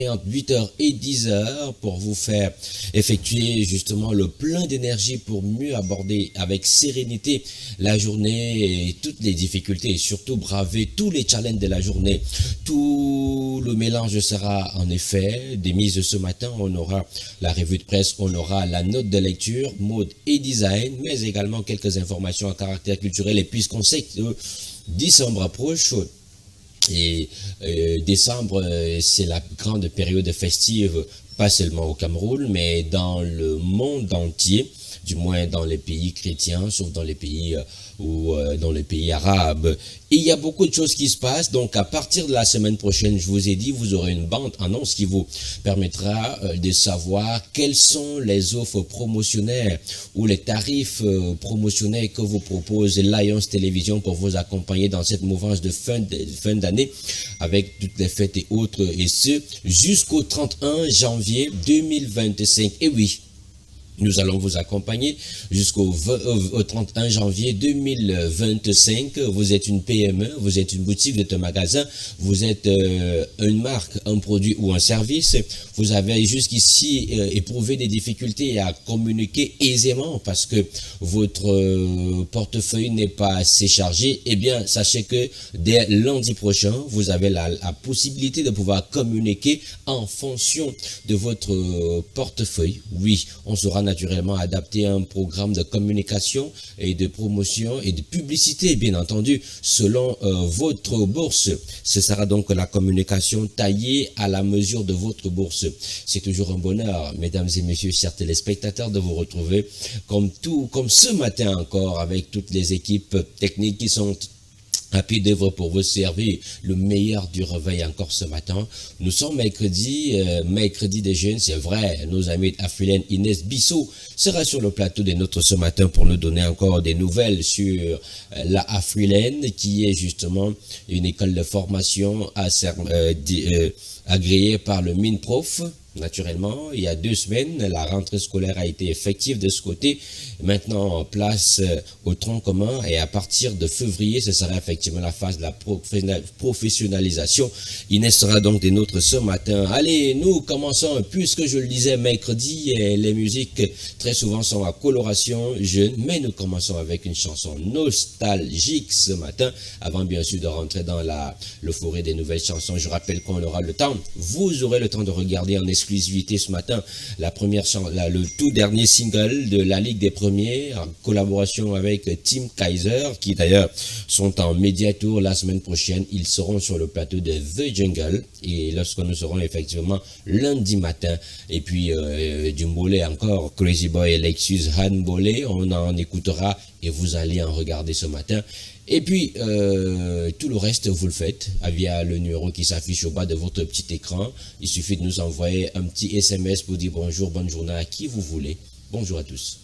entre 8 heures et 10 heures pour vous faire effectuer justement le plein d'énergie pour mieux aborder avec sérénité la journée et toutes les difficultés et surtout braver tous les challenges de la journée. Tout le mélange sera en effet démise ce matin. On aura la revue de presse, on aura la note de lecture, mode et design, mais également quelques informations à caractère culturel. Et puisqu'on sait que décembre approche, et décembre, c'est la grande période festive, pas seulement au Cameroun, mais dans le monde entier, du moins dans les pays chrétiens, sauf dans les pays ou dans les pays arabes. Et il y a beaucoup de choses qui se passent. Donc, à partir de la semaine prochaine, je vous ai dit, vous aurez une bande annonce qui vous permettra de savoir quelles sont les offres promotionnelles ou les tarifs promotionnels que vous propose Lions Télévision pour vous accompagner dans cette mouvance de fin d'année avec toutes les fêtes et autres, et ce jusqu'au 31 janvier 2025. Et oui, nous allons vous accompagner jusqu'au 31 janvier 2025. Vous êtes une PME, vous êtes une boutique, vous êtes un magasin, vous êtes une marque, un produit ou un service. Vous avez jusqu'ici éprouvé des difficultés à communiquer aisément parce que votre portefeuille n'est pas assez chargé. Eh bien, sachez que dès lundi prochain, vous avez la possibilité de pouvoir communiquer en fonction de votre portefeuille. Oui, on sera naturellement adapter un programme de communication et de promotion et de publicité, bien entendu, selon votre bourse. Ce sera donc la communication taillée à la mesure de votre bourse. C'est toujours un bonheur, mesdames et messieurs, chers téléspectateurs, de vous retrouver comme ce matin encore, avec toutes les équipes techniques qui sont à pied d'œuvre pour vous servir le meilleur du réveil encore ce matin. Nous sommes mercredi des jeunes, c'est vrai. Nos amis Afrilaine Inès Bissot sera sur le plateau des nôtres ce matin pour nous donner encore des nouvelles sur la Afrilaine, qui est justement une école de formation agréée par le MINPROF. Naturellement, il y a 2 semaines, la rentrée scolaire a été effective de ce côté. Maintenant, en place au tronc commun, et à partir de février, ce sera effectivement la phase de la professionnalisation. Inès sera donc des nôtres ce matin. Allez, nous commençons, puisque je le disais mercredi, les musiques très souvent sont à coloration jeune, mais nous commençons avec une chanson nostalgique ce matin, avant bien sûr de rentrer dans l'euphorie des nouvelles chansons. Je rappelle qu'on aura le temps, vous aurez le temps de regarder en exclusivité ce matin le tout dernier single de la Ligue des Premiers en collaboration avec Tim Kaiser, qui d'ailleurs sont en médiatour la semaine prochaine. Ils seront sur le plateau de The Jungle, et lorsque nous serons effectivement lundi matin, et puis du Mbolé encore, Crazy Boy et Lexus Han Mbolé, on en écoutera et vous allez en regarder ce matin. Et puis, tout le reste, vous le faites via le numéro qui s'affiche au bas de votre petit écran. Il suffit de nous envoyer un petit SMS pour dire bonjour, bonne journée à qui vous voulez. Bonjour à tous.